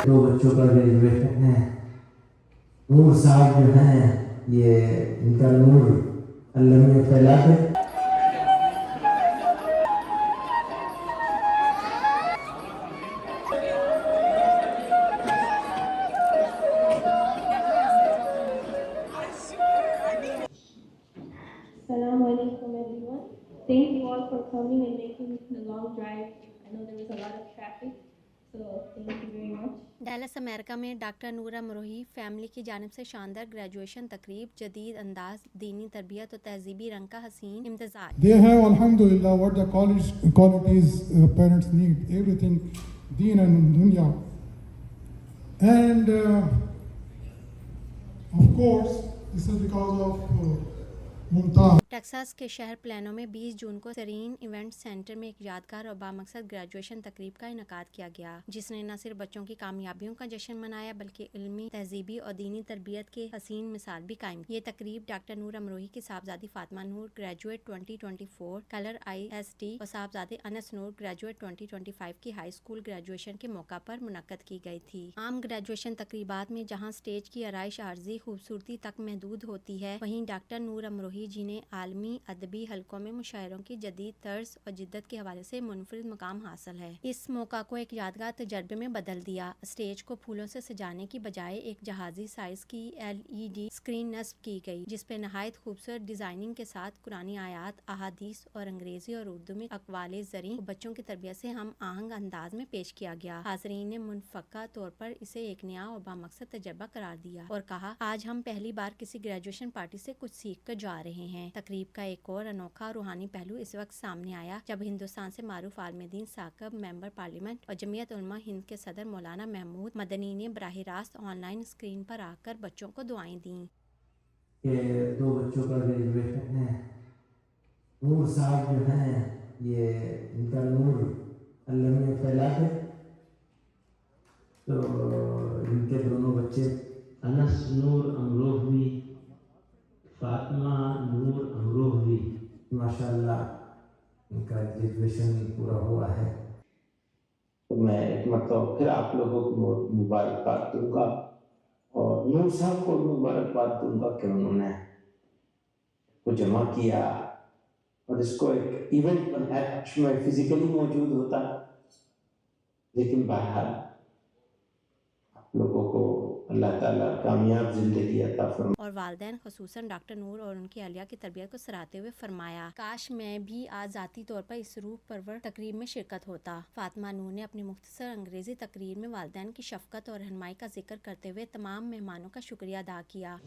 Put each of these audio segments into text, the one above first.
दो बच्चों का ग्रेजुएशन है। नूर साहब जो हैं ये इनका नूर अल्लाह में फैला है। Assalamu alaikum everyone. Thank you all for coming and making the long drive. I know there was a lot of traffic, so thank you very much. Dallas America में डॉक्टर नूर अमरोही फैमिली की जानिब से शानदार ग्रेजुएशन तकरीब, जदीद अंदाज, दीनी तरबियत और तहजीबी रंग का हसीन इम्तिजाज। They have, alhamdulillah, what the college qualities parents need, everything, deen and dunya. And of course, this is because of Mumtaz. Texas के शहर प्लानो में 20 जून को सरीन इवेंट सेंटर में एक यादगार और बामकसद ग्रेजुएशन तकरीब का इनेकाद किया गया, जिसने न सिर्फ बच्चों की कामयाबियों का जश्न मनाया बल्कि इल्मी, तहजीबी और दीनी तरबियत के हसीन मिसाल भी कायम। ये तकरीब डॉक्टर नूर अमरोही की साहबजादी फातिमा नूर ग्रेजुएट 2024 कलर ISD और साहबजादे अनस नूर ग्रेजुएट 2025 की हाई स्कूल ग्रेजुएशन के मौका पर मुनक्कद की गई थी। आम ग्रेजुएशन तकरीबात में जहाँ स्टेज की आराइश आर्जी खूबसूरती तक महदूद होती है, वहीं डॉक्टर नूर अमरोही जिन्हें आलमी अदबी हलकों में मुशायरों की जदीद तर्ज और जिद्दत के हवाले से मुनफरिद मुकाम हासिल है। इस मौका को एक यादगार तजर्बे में बदल दिया। स्टेज को फूलों से सजाने की बजाय एक जहाजी साइज की LED स्क्रीन नस्ब की गई, जिसपे नहायत खूबसूरत डिजाइनिंग के साथ कुरानी आयात, अहादीस और अंग्रेजी और उर्दू में अक़वाले ज़री बच्चों की तरबियत से हम आहंग अंदाज में पेश किया गया। हाज़रीन ने मुनफ़क्का तौर पर इसे एक नया और बामकसद तजर्बा करार दिया और कहा, आज हम पहली बार किसी ग्रेजुएशन पार्टी से कुछ सीख कर जा रहे हैं। तकरीब का एक और अनोखा रूहानी पहलू इस वक्त सामने आया जब हिंदुस्तान से मारूफ आलमदीन साकब मेंबर पार्लियामेंट और जमीयत उलमा हिंद के सदर मौलाना महमूद मदनी ने बराह रास्त ऑनलाइन स्क्रीन पर आकर बच्चों को दुआएं दी। दो बच्चों का ग्रेजुएशन है। नूर साहब जो हैं ये इनका नूर अल्लाह में फैला है। तो इनके दोनों बच्चे अनस नूर अमरोही, फातिमा नूर अमरोही, माशाअल्लाह इनका ग्रेजुएशन पूरा हुआ है। तो मैं एक मतलब फिर आप लोगों को मुबारकबाद दूंगा और नूर साहब को मुबारकबाद दूंगा कि उन्होंने को जमा किया और इसको एक इवेंट बनाया। मैं फिजिकली मौजूद होता, लेकिन बहरहाल आप लोगों को अल्लाह ताला कामयाब जिंदगी अता फरमाए। और वालिदैन खुसूसन डॉक्टर नूर और उनकी अहलिया की तरबियत को सराहते हुए फरमाया, काश मैं भी आज ज़ाती तौर पर इस रूह परवर तकरीब में शिरकत होता। फातिमा नूर ने अपनी मुख्तसर अंग्रेजी तकरीर में वालिदैन की शफकत और रहनुमाई का जिक्र करते हुए तमाम मेहमानों का शुक्रिया अदा किया।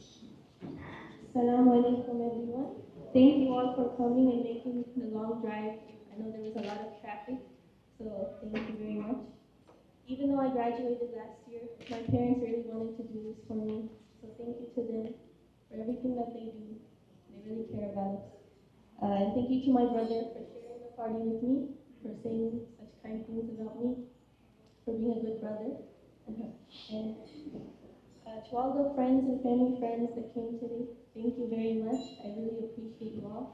Assalamu alaikum everyone. Thank you all for coming and making the long drive. I know there was a lot of traffic, so thank you very much. Even though I graduated last year, my parents really wanted to do this for me, so thank you to them for everything that they do. They really care about us. And thank you to my brother for sharing the party with me, for saying such kind things about me, for being a good brother. And to all the friends and family friends that came today, thank you very much. I really appreciate you all.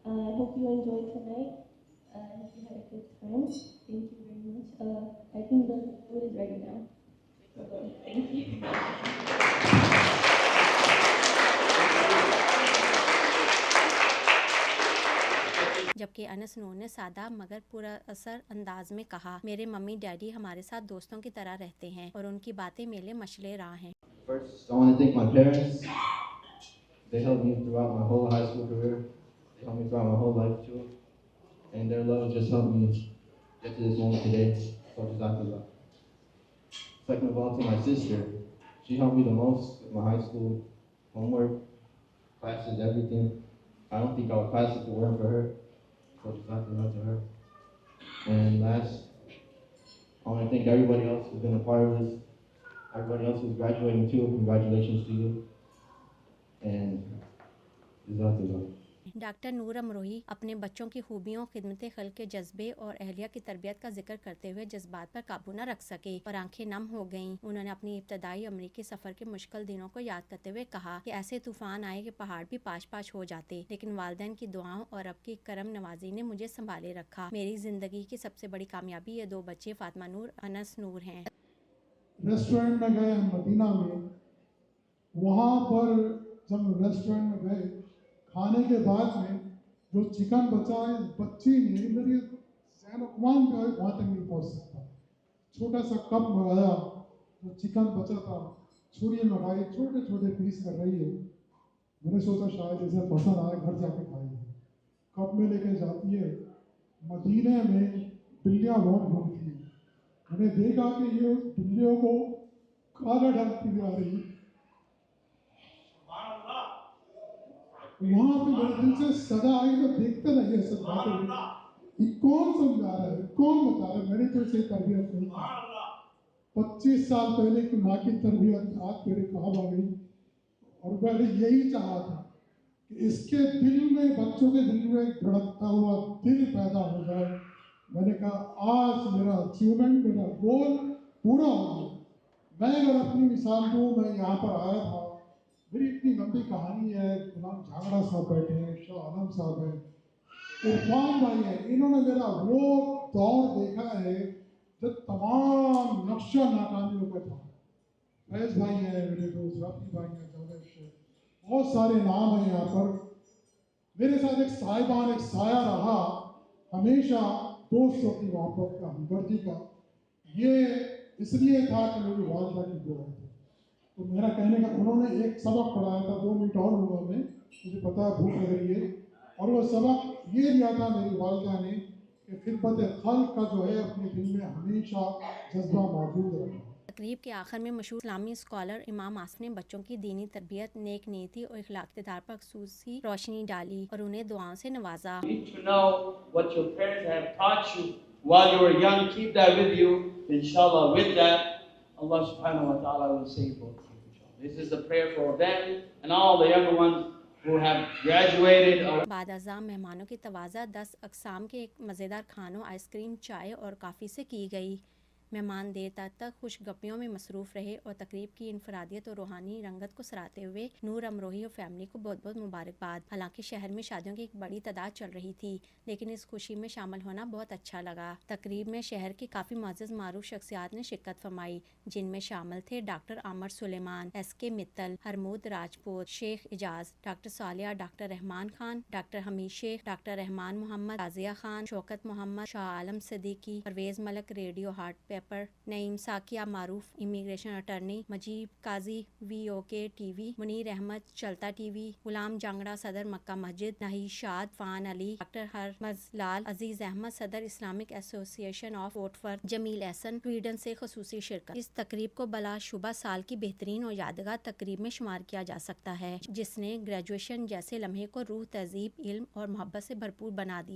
I hope you enjoyed tonight. I hope you had a good time. Thank you very much. I think the food is ready now. So, thank you. जबकि अनस नूर ने सादा मगर पूरा असर अंदाज में कहा, मेरे मम्मी डैडी हमारे साथ दोस्तों की तरह रहते हैं और उनकी बातें मेरे मशले राह हैं। First, I want to thank my parents. They helped me throughout my whole high school career. They helped me throughout my whole life too. And their love just helped me get to this moment today. So jazakallah. Second of all, to my sister. She helped me the most with my high school homework, classes, everything. I don't think I would pass if it weren't for her. So jazakallah to her. And last, I want to thank everybody else who's been a part of this. Everybody else who's graduating too, congratulations to you. And jazakallah. Doctor Noor Amrohi अपने बच्चों की खूबियों, खिदमत खल्क के जज्बे और अहलिया की तरबियत का जिक्र करते हुए जज्बात पर काबू न रख सके और आंखें नम हो गईं। उन्होंने अपनी इब्तदाई अमरीकी सफ़र के मुश्किल दिनों को याद करते हुए कहा कि ऐसे तूफान आए कि पहाड़ भी पाश पाश हो जाते, लेकिन वालिदैन की दुआओं और अब की करम नवाजी ने मुझे संभाले रखा। मेरी ज़िंदगी की सबसे बड़ी कामयाबी ये दो बच्चे फातिमा नूर, अनस नूर हैं। रेस्टोरेंट में गए हम मदीना में, वहाँ पर जब रेस्टोरेंट में गए खाने के बाद में जो चिकन बचा है, बच्ची ने मेरी ज़हन-ओ-क़ुमान पे वहाँ तक नहीं पहुँच सकता। छोटा सा कप मंगाया, जो चिकन बचा था छुरी मंगाई, छोटे छोटे पीस कर रही है। मैंने सोचा शायद इसे पसंद आए, घर जाके खाएंगे। कप में लेके जाती है, मदीने में बिल्लियाँ बहुत घूमती हैं। मैंने देखा कि ये बिल्लियों को खाना डालती जा रही है। वहाँ पे मेरे दिल से सदा आई तो देखते रहिए सब बातें। ये कौन समझा रहा है, कौन बता रहा है? मैंने तो इसे तरबियत नहीं की। 25 साल पहले की माँ की तरबियत आज मेरे काम आ गई, और मैंने यही चाहा था कि इसके दिल में, बच्चों के दिल में धड़कता हुआ दिल पैदा हो जाए। मैंने कहा आज मेरा अचीवमेंट, मेरा गोल पूरा हो गया। मैं अगर अपनी मिसाल दूँ, मैं यहाँ पर आया था, मेरी इतनी लंबी कहानी है। गुलाम झांगड़ा साहब बैठे हैं, शाह आलम साहब हैं, इरफान भाई हैं, इन्होंने मेरा वो दौर देखा है जब तमाम नक्शा नाकामियों का था। फैज भाई हैं मेरे दोस्त, राफी भाई हैं, जावेद शेख, बहुत सारे नाम हैं यहाँ पर। मेरे साथ एक साहिबान, एक साया रहा हमेशा, दोस्तों की मोहब्बत का, हमदर्दी का। ये इसलिए था कि मेरी वालदा की दुआ थी। तो मेरा कहने का, उन्होंने एक सबक पढ़ाया था, 2 मिनट और लूँगा मैं, मुझे पता है भूख लग रही है। और वो सबक ये दिया था मेरी वालदा ने कि खिदमत खल्क का जो है अपने दिल में हमेशा जज्बा मौजूद रखना। तकरीब के आखिर में मशहूर इस्लामी स्कॉलर इमाम आसिफ ने बच्चों की दीनी तरबियत, नेक नीयती और इखलाक किरदार पर खुसूसी रोशनी डाली और उन्हें दुआओं से नवाजा। You need to know what your parents have taught you while you were young. Keep that with you. Inshallah, with that, Allah subhanahu wa ta'ala will save both of you. Inshallah. This is the prayer for them and all the younger ones who have graduated. बाद अज़ा मेहमानों की तवाज़ा 10 अक़साम के एक मज़ेदार खानों, ice cream, चाय और काफ़ी से की गई। मेहमान देर तक खुशगपियों में मसरूफ़ रहे और तकरीब की इनफरादियत और रूहानी रंगत को सराहते हुए नूर अमरोही और फैमिली को बहुत बहुत मुबारकबाद। हालांकि शहर में शादियों की एक बड़ी तादाद चल रही थी, लेकिन इस खुशी में शामिल होना बहुत अच्छा लगा। तकरीब में शहर की काफ़ी मुअज़्ज़ज़ मारूफ शख्सियात ने शिरकत फरमाई, जिनमें शामिल थे doctor Aamir Suleman, SK Mittal, Harmood Rajput, Sheikh Ijaz, doctor Saliya, doctor Rahman Khan, doctor Hamid Sheikh, doctor Rahman Mohammad, Razia Khan, Shaukat Mohammad, Shah Alam Siddiqui, Parvez Malak radio heart paper, Naeem Sakia Maroof immigration attorney, Mujib Kazi VOK TV, Munir Ahmed Chalta TV, गुलाम जांगड़ा सदर मक्का मस्जिद, नाहिद शाद, फान अली, डॉक्टर हरमज लाल, अजीज अहमद सदर इस्लामिक एसोसिएशन ऑफ वोटफर, जमील एहसन स्वीडन से खुसूसी शिरकत। इस तकरीब को बलाशुबा साल की बेहतरीन और यादगार तकरीब में शुमार किया जा सकता है, जिसने ग्रेजुएशन जैसे लम्हे को रूह, तहजीब, इल्म और मोहब्बत से भरपूर बना दिया।